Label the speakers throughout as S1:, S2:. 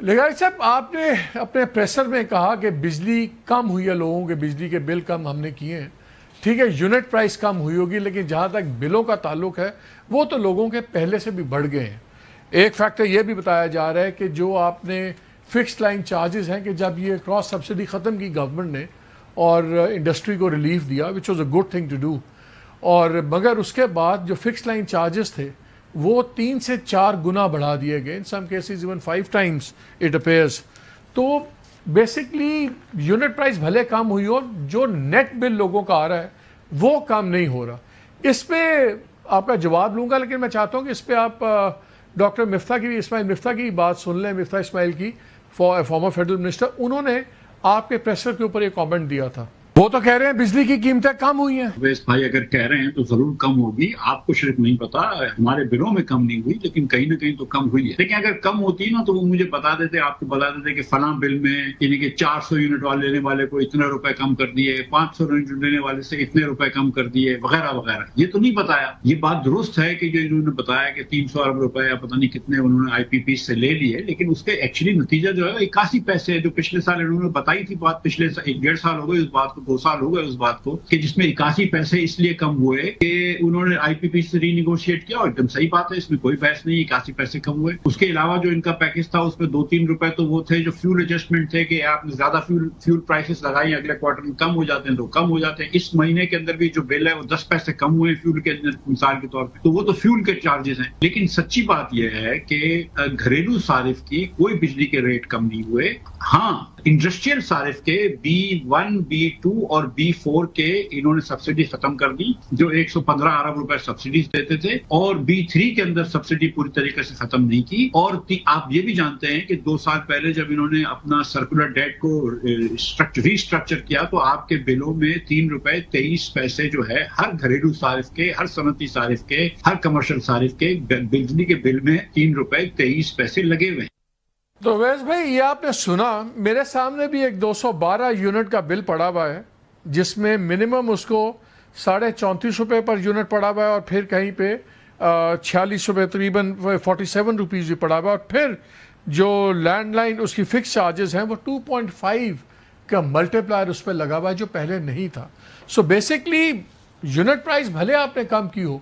S1: لگائی صاحب، آپ نے اپنے پریسر میں کہا کہ بجلی کم ہوئی ہے، لوگوں کے بجلی کے بل کم ہم نے کیے ہیں، ٹھیک ہے، یونٹ پرائس کم ہوئی ہوگی، لیکن جہاں تک بلوں کا تعلق ہے وہ تو لوگوں کے پہلے سے بھی بڑھ گئے ہیں۔ ایک فیکٹر یہ بھی بتایا جا رہا ہے کہ جو آپ نے فکس لائن چارجز ہیں، کہ جب یہ کراس سبسڈی ختم کی گورنمنٹ نے اور انڈسٹری کو ریلیف دیا، which was a good thing to do, اور مگر اس کے بعد جو فکس لائن چارجز تھے وہ 3 سے 4 گنا بڑھا دیے گئے، in some cases even 5 times it appears. تو بیسکلی یونٹ پرائس بھلے کم ہوئی ہو، جو نیٹ بل لوگوں کا آ رہا ہے وہ کم نہیں ہو رہا۔ اس پہ آپ کا جواب لوں گا، لیکن میں چاہتا ہوں کہ اس پہ آپ ڈاکٹر مفتاح کی بھی، اسماعیل مفتاح کی بات سن لیں، مفتاح اسماعیل کی، فارمر فیڈرل منسٹر، انہوں نے آپ کے پریسر کے اوپر یہ کامنٹ دیا تھا۔ وہ تو کہہ رہے ہیں بجلی کی قیمتیں کم ہوئی ہیں۔
S2: اویس بھائی اگر کہہ رہے ہیں تو ضرور کم ہوگی، آپ کو صرف نہیں پتا، ہمارے بلوں میں کم نہیں ہوئی، لیکن کہیں نہ کہیں تو کم ہوئی ہے۔ لیکن اگر کم ہوتی نا تو وہ مجھے بتا دیتے، آپ کو بتا دیتے کہ فلاں بل میں یعنی کہ 400 یونٹ والے لینے والے کو اتنے روپے کم کر دیے، 500 یونٹ لینے والے سے اتنے روپے کم کر دیے، وغیرہ وغیرہ۔ یہ تو نہیں بتایا۔ یہ بات درست ہے کہ جو انہوں نے بتایا کہ 300 ارب روپے یا پتہ نہیں کتنے انہوں نے آئی پی پی سے لے لیے، لیکن اس کے ایکچولی نتیجہ جو ہے 81 پیسے ہے، جو پچھلے سال انہوں نے بتائی تھی بات، پچھلے 1.5 سال ہو گئے اس بات کو، 2 سال ہو گئے اس بات کو، کہ جس میں 81 پیسے اس لیے کم ہوئے کہ انہوں نے آئی پی پی سے ری نیگوشیٹ کیا، اور ایک دم صحیح بات ہے، اس میں کوئی بحث نہیں، 81 پیسے کم ہوئے۔ اس کے علاوہ جو ان کا پیکج تھا اس میں 2-3 روپے تو وہ تھے جو فیول ایڈجسٹمنٹ تھے، کہ آپ نے زیادہ فیول پرائسز لگائی، اگلے کوارٹر میں کم ہو جاتے ہیں تو کم ہو جاتے ہیں۔ اس مہینے کے اندر بھی جو بل ہے وہ 10 پیسے کم ہوئے فیول کے مثال کے طور پہ، تو وہ تو فیول کے چارجز ہیں۔ لیکن سچی بات یہ ہے کہ گھریلو صارف کی کوئی بجلی کے ریٹ کم نہیں ہوئے۔ ہاں، انڈسٹریل صارف کے B1 B2 اور B4 کے انہوں نے سبسڈی ختم کر دی، جو 115 ارب روپے سبسڈیز دیتے تھے، اور B3 کے اندر سبسڈی پوری طریقے سے ختم نہیں کی۔ اور آپ یہ بھی جانتے ہیں کہ 2 سال پہلے جب انہوں نے اپنا سرکولر ڈیٹ کو ری اسٹرکچر کیا تو آپ کے بلوں میں 3 روپے 23 پیسے جو ہے ہر گھریلو صارف کے، ہر صنعتی صارف کے، ہر کمرشل صارف کے بجلی کے بل میں 3 روپے 23 پیسے لگے ہوئے ہیں۔
S1: تو ویس بھائی، یہ آپ نے سنا، میرے سامنے بھی ایک 212 یونٹ کا بل پڑا ہوا ہے، جس میں منیمم اس کو 34.5 روپے پر یونٹ پڑا ہوا ہے، اور پھر کہیں پہ 46 روپے، تقریباً 47 روپیز بھی پڑا ہوا ہے، اور پھر جو لینڈ لائن اس کی فکس چارجز ہیں وہ 2.5 کا ملٹی پلائر اس پہ لگا ہوا ہے، جو پہلے نہیں تھا۔ سو بیسکلی یونٹ پرائس بھلے آپ نے کم کی ہو،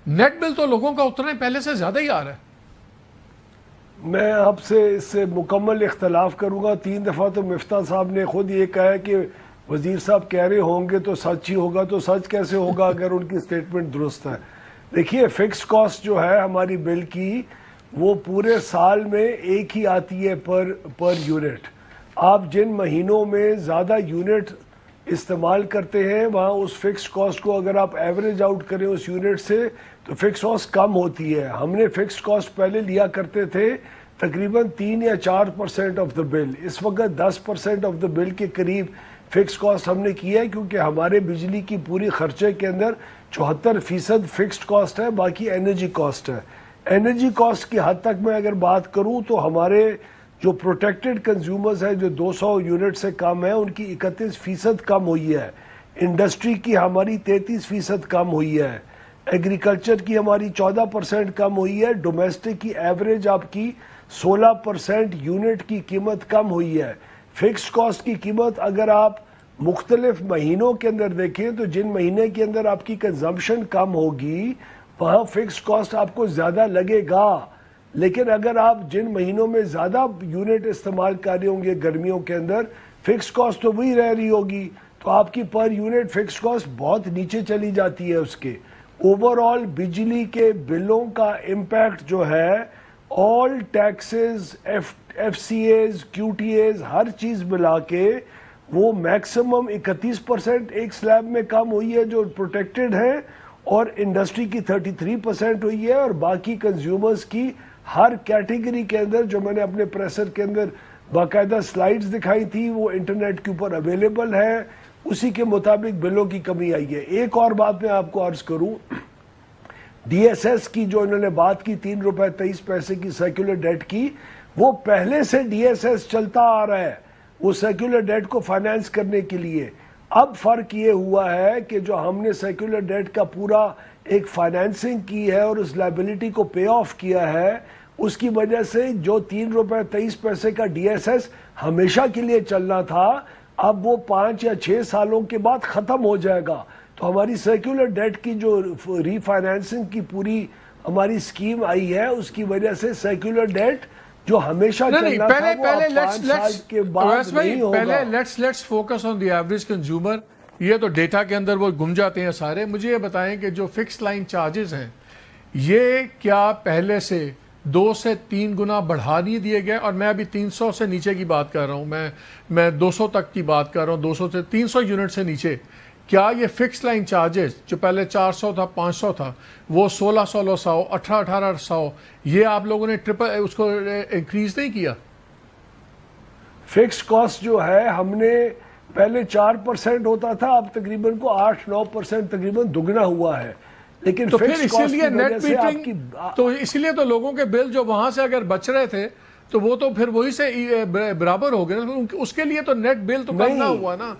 S1: نیٹ بل تو لوگوں کا اتنا پہلے سے زیادہ ہی آ رہا ہے۔
S3: میں آپ سے اس سے مکمل اختلاف کروں گا۔ 3 دفعہ تو مفتاح صاحب نے خود یہ کہا ہے کہ وزیر صاحب کہہ رہے ہوں گے تو سچ ہی ہوگا، تو سچ کیسے ہوگا اگر ان کی سٹیٹمنٹ درست ہے؟ دیکھیے، فکس کاسٹ جو ہے ہماری بل کی وہ پورے سال میں ایک ہی آتی ہے پر یونٹ۔ آپ جن مہینوں میں زیادہ یونٹ استعمال کرتے ہیں وہاں اس فکس کاسٹ کو اگر آپ ایوریج آؤٹ کریں اس یونٹ سے تو فکس کاسٹ کم ہوتی ہے۔ ہم نے فکس کاسٹ پہلے لیا کرتے تھے تقریباً 3 یا 4% آف دا بل، اس وقت 10% آف دا بل کے قریب فکس کاسٹ ہم نے کیا ہے، کیونکہ ہمارے بجلی کی پوری خرچے کے اندر 74% فکسڈ کاسٹ ہے، باقی انرجی کاسٹ ہے۔ انرجی کاسٹ کی حد تک میں اگر بات کروں تو ہمارے جو پروٹیکٹڈ کنزیومرز ہیں جو 200 یونٹ سے کم ہیں ان کی 31% کم ہوئی ہے، انڈسٹری کی ہماری 33% کم ہوئی ہے، ایگریکلچر کی ہماری 14% کم ہوئی ہے، ڈومیسٹک کی ایوریج آپ کی 16% یونٹ کی قیمت کم ہوئی ہے۔ فکس کاسٹ کی قیمت اگر آپ مختلف مہینوں کے اندر دیکھیں تو جن مہینے کے اندر آپ کی کنزمپشن کم ہوگی وہاں فکس کاسٹ آپ کو زیادہ لگے گا، لیکن اگر آپ جن مہینوں میں زیادہ یونٹ استعمال کر رہے ہوں گے گرمیوں کے اندر، فکس کاسٹ تو وہی رہ رہی ہوگی، تو آپ کی پر یونٹ فکس کاسٹ بہت نیچے چلی جاتی ہے اس کے۔ اوور آل بجلی کے بلوں کا امپیکٹ جو ہے آل ٹیکسز، ایف سی ایز، کیو ٹی ایز، ہر چیز ملا کے وہ میکسیمم 31% ایک سلیب میں کم ہوئی ہے جو پروٹیکٹڈ ہے، اور انڈسٹری کی 33% ہوئی ہے، اور باقی کنزیومرز کی ہر کیٹیگری کے اندر، جو میں نے اپنے پریسر کے اندر باقاعدہ سلائیڈز دکھائی تھی وہ انٹرنیٹ کے اوپر اویلیبل ہے، اسی کے مطابق بلوں کی کمی آئی ہے۔ ایک اور بات میں آپ کو عرض کروں، ڈی ایس ایس کی جو انہوں نے بات کی 3 روپے 23 پیسے کی سیکولر ڈیٹ کی، وہ پہلے سے ڈی ایس ایس چلتا آ رہا ہے وہ سیکولر ڈیٹ کو فائنینس کرنے کے لیے۔ اب فرق یہ ہوا ہے کہ جو ہم نے سیکولر ڈیٹ کا پورا ایک فائنینسنگ کی ہے اور اس لائبلٹی کو پے آف کیا ہے، اس کی وجہ سے جو 3 روپے 23 پیسے کا ڈی ایس ایس ہمیشہ کے لیے چلنا تھا اب وہ 5 یا 6 سالوں کے بعد ختم ہو جائے گا. تو ہماری سرکولر ڈیٹ کی جو ری فائنینسنگ کی پوری ہماری اسکیم آئی ہے اس کی وجہ سے سرکولر ڈیٹ جو ہمیشہ چلنا تھا وہ اب 5 سال کے بعد نہیں ہوگا.
S1: پہلے let's focus on the average consumer. یہ تو ڈیٹا کے اندر وہ گم جاتے ہیں سارے. مجھے یہ بتائیں کہ جو فکس لائن چارجز ہیں یہ کیا پہلے سے 2 سے 3 گنا بڑھا نہیں دیے گئے؟ اور میں ابھی 300 سے نیچے کی بات کر رہا ہوں, میں 200 تک کی بات کر رہا ہوں, 200 سے 300 یونٹ سے نیچے. کیا یہ فکس لائن چارجز جو پہلے 400 تھا 500 تھا وہ 1600 1800 یہ آپ لوگوں نے ٹرپل اس کو انکریز نہیں کیا؟
S3: فکس کاسٹ جو ہے ہم نے پہلے 4% ہوتا تھا اب تقریباً کو 8-9% تقریباً دگنا ہوا ہے. لیکن
S1: تو پھر اسی لیے نیٹ میٹرنگ تو اسی لیے تو لوگوں کے بل جو وہاں سے اگر بچ رہے تھے تو وہ تو پھر وہی سے برابر ہو گئے. اس کے لیے تو نیٹ بل تو کم نہ ہوا نا.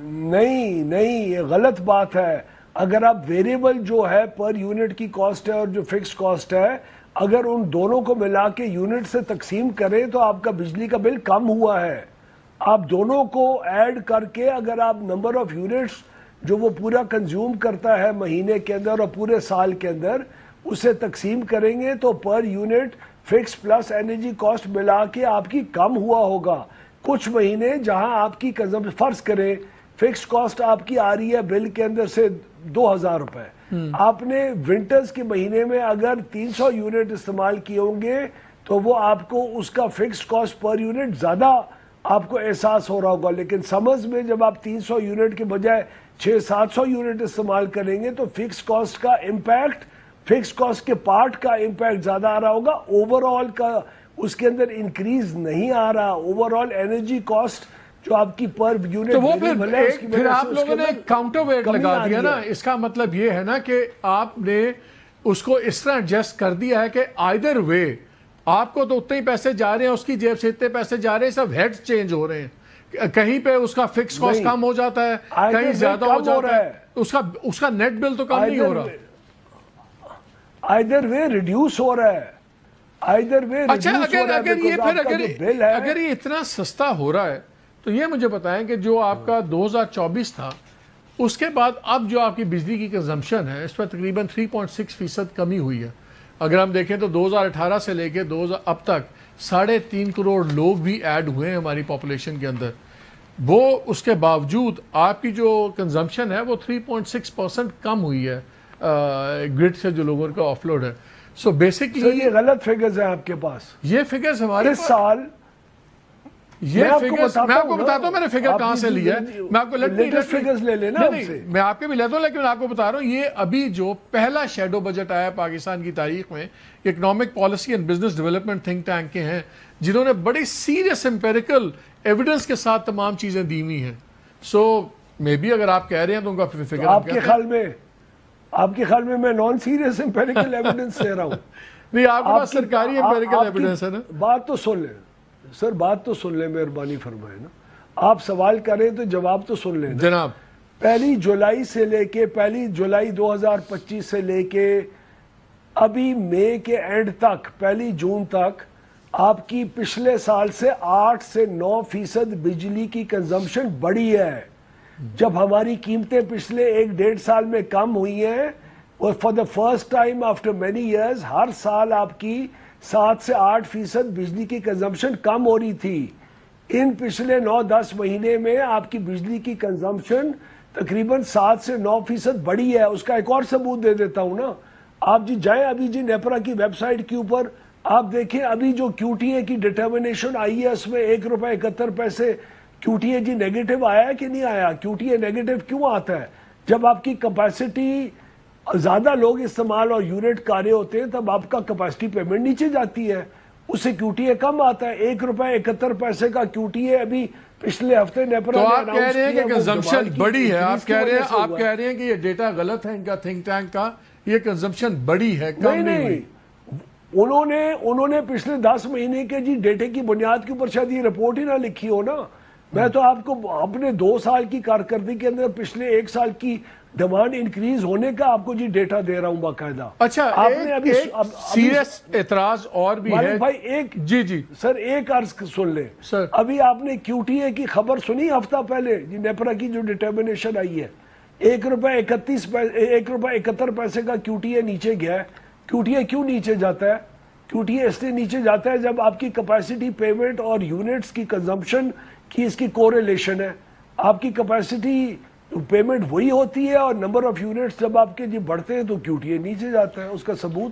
S3: نہیں یہ غلط بات ہے. اگر آپ ویریبل جو ہے پر یونٹ کی کاسٹ ہے اور جو فکس کاسٹ ہے اگر ان دونوں کو ملا کے یونٹ سے تقسیم کریں تو آپ کا بجلی کا بل کم ہوا ہے. آپ دونوں کو ایڈ کر کے اگر آپ نمبر آف یونٹس جو وہ پورا کنزیوم کرتا ہے مہینے کے اندر اور پورے سال کے اندر اسے تقسیم کریں گے تو per unit fix plus energy cost ملا کے آپ کی کم ہوا ہوگا. کچھ مہینے جہاں آپ کی فرض کریں فکس کاسٹ آپ کی آ رہی ہے بل کے اندر سے 2000 روپے, آپ نے ونٹرز کے مہینے میں اگر 300 یونٹ استعمال کیے ہوں گے تو وہ آپ کو اس کا فکس کاسٹ پر یونٹ زیادہ آپ کو احساس ہو رہا ہوگا. لیکن سمرز میں جب آپ 300 یونٹ کے بجائے 600-700 یونٹ استعمال کریں گے تو فکس کاسٹ کا امپیکٹ فکس کاسٹ کے پارٹ کا امپیکٹ زیادہ آ رہا ہوگا. اوور آل کا اس کے اندر انکریز نہیں آ رہا. اوور آل انرجی کاسٹ جو آپ کی پر یونٹ
S1: تو وہ پھر آپ لوگوں نے کاؤنٹر ویٹ لگا دیا نا. اس کا مطلب یہ ہے نا کہ آپ نے اس کو اس طرح ایڈجسٹ کر دیا ہے کہ آئدر وے آپ کو تو اتنے ہی پیسے جا رہے ہیں اس کی جیب سے اتنے پیسے جا رہے ہیں, سب ہیڈ چینج ہو رہے ہیں. کہیں پہ اس کا فکس کاسٹ کم ہو جاتا ہے کہیں زیادہ ہو جاتا ہے. اس کا نیٹ بل تو کم نہیں ہو رہا.
S3: آئدر وے ریڈیوس ہو رہا ہے. آئدر وے
S1: اچھا اگر یہ اتنا سستا ہو رہا ہے تو یہ مجھے بتائیں کہ جو آپ کا 2024 تھا اس کے بعد اب جو آپ کی بجلی کی کنزمپشن ہے اس پر تقریباً 3.6% کمی ہوئی ہے. اگر ہم دیکھیں تو 2018 سے لے کے اب تک 3.5 کروڑ لوگ بھی ایڈ ہوئے ہیں ہماری پاپولیشن کے اندر. وہ اس کے باوجود آپ کی جو کنزمپشن ہے وہ 3.6% کم ہوئی ہے گرڈ سے جو لوگوں کا آف لوڈ ہے. سو بیسکلی
S3: یہ غلط فگرز ہیں آپ کے پاس.
S1: یہ فگرز ہمارے
S3: اس سال
S1: میں آپ کو بتاتا ہوں میں نے فگر کہاں سے لیا ہے. میں آپ کو میں آپ کے بھی لیتا ہوں لیکن میں آپ کو بتا رہا ہوں یہ ابھی جو پہلا شیڈو بجٹ آیا پاکستان کی تاریخ میں economic policy and business development think tank کے ہیں جنہوں نے بڑی سیریس امپیریکل ایویڈنس کے ساتھ تمام چیزیں دی ہوئی ہیں. سو مے بی اگر آپ کہہ رہے ہیں تو ان کا فگر
S3: آپ کے خیال میں میں نان سیریس امپیریکل ایویڈنس دے رہا ہوں.
S1: نہیں آپ کے پاس سرکاری امپیریکل ایویڈنس ہے نا.
S3: بات تو سن لیں سر, بات تو سن لیں, مہربانی فرمائے نا. آپ سوال کریں تو جواب تو سن لیں
S1: جناب.
S3: 1 جولائی سے لے کے 1 جولائی 2025 سے لے کے ابھی مئی کے اینڈ تک 1 جون تک آپ کی پچھلے سال سے 8 سے 9% بجلی کی کنزمپشن بڑھی ہے. جب ہماری قیمتیں پچھلے 1-1.5 سال میں کم ہوئی ہیں اور for the first time after many years ہر سال آپ کی 7 سے 8% بجلی کی کنزمپشن کم ہو رہی تھی. ان پچھلے 9-10 مہینے میں آپ کی بجلی کی کنزمپشن تقریباً 7 سے 9% بڑھی ہے. اس کا ایک اور ثبوت دے دیتا ہوں نا. آپ جائیں ابھی نیپرا کی ویب سائٹ کے اوپر آپ دیکھیں ابھی جو کیو ٹی اے کی ڈٹرمنیشن آئی ہے اس میں 1 روپے 71 پیسے کیو ٹی اے نیگیٹو آیا ہے کہ نہیں آیا. کیو ٹی اے نیگیٹو کیوں آتا ہے؟ جب آپ کی کیپیسٹی زیادہ لوگ استعمال اور یونٹ کارے ہوتے ہیں تب آپ کا کیپیسٹی پیمنٹ نیچے جاتی ہے, اس سے کیو ٹی اے کم آتا ہے. 1 روپے 71 پیسے کا کیو ٹی اے ابھی پچھلے ہفتے نیپرا
S1: تو آپ کہہ رہے ہیں کہ کنزمپشن بڑی ہے. آپ کہہ رہے ہیں کہ یہ ڈیٹا غلط ہے ان کا تھنک ٹینک کا. یہ کنزمپشن بڑی ہے کم نہیں ہوئی.
S3: انہوں نے پچھلے 10 مہینے کے ڈیٹے کی بنیاد کے اوپر شاید یہ رپورٹ ہی نہ لکھی ہو نا. میں تو آپ کو اپنے 2 سال کی کارکردگی کے اندر پچھلے 1 سال کی ڈیمانڈ انکریز ہونے کا آپ کو جی ڈیٹا دے رہا ہوں باقاعدہ.
S1: اچھا ایک سیریس اعتراض اور بھی ہے
S3: بھائی ایک
S1: جی
S3: سر ایک عرض سن لیں
S1: سر.
S3: ابھی آپ نے کیو ٹی اے کی خبر سنی ہفتہ پہلے جی نیپرا کی جو ڈٹرمنیشن آئی ہے ₹1.71 کا کیو ٹی اے نیچے گیا ہے. کیو ٹی اے کیوں نیچے جاتا ہے؟ کیو ٹی اے اس لیے نیچے جاتا ہے جب آپ کی کیپیسٹی پیمنٹ اور یونٹس کی کنزمپشن کی اس کی کوریلیشن ہے. آپ کی کیپیسٹی پیمنٹ وہی ہوتی ہے اور نمبر آف یونٹس جب آپ کے جی بڑھتے ہیں تو کیو ٹی اے نیچے جاتا ہے. اس کا ثبوت